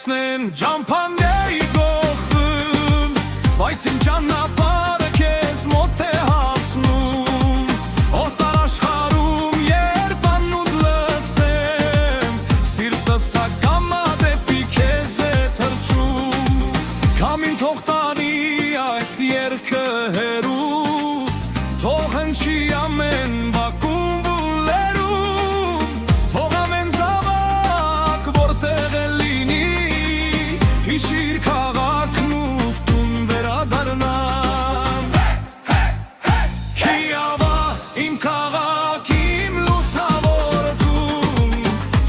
տեսնեն ճամփաների գողում, բայց իմ ճանապարհը քեզ մոտ է հասնում, օտար աշխարհում երբ անունդ լսեմ, սիրտս ակամա դեպի քեզ է թռչում, քամին թող տանի այս երգը հեռու, թող հնչի ամեն բակում բուլերում, թող ամեն զավակ որտեղ է լինի, հիշիր քաղաքն ու տուն վերադառնամ։ Քիավա իմ քաղաք, իմ լուսավոր տուն,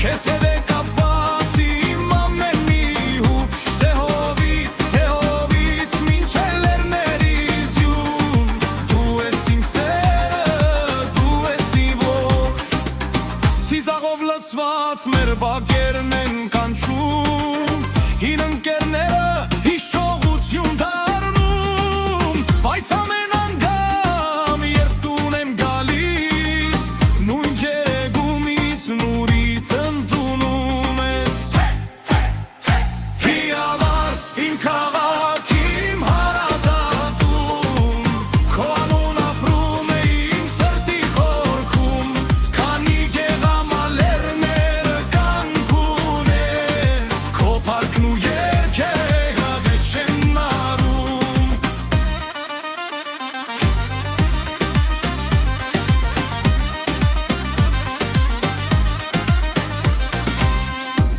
քեզ հետ է կապված իմ ամեն մի հուշ, սեհովից, հեհովից մինչև լեռների ձյուն, դու ես իմ սերը, դու ես իմ ողջ, ծիծաղով լցված մեր բակերն են կանչում, հին ընկերները հիշողություն դառնում, բայց ամեն անգամ երբ տուն եմ գալիս, նույն ջերեգումից նուրից ընդունում ես։ Հիավար իմ քաղաք, իմ հարազատում, քո անուն ապրում է իմ սրտի խորքում, քանի գեղամալերները կանքուներ, քո պարկն ու երգերը վեճ չեն մարում։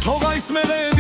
Թող այս մեղեդ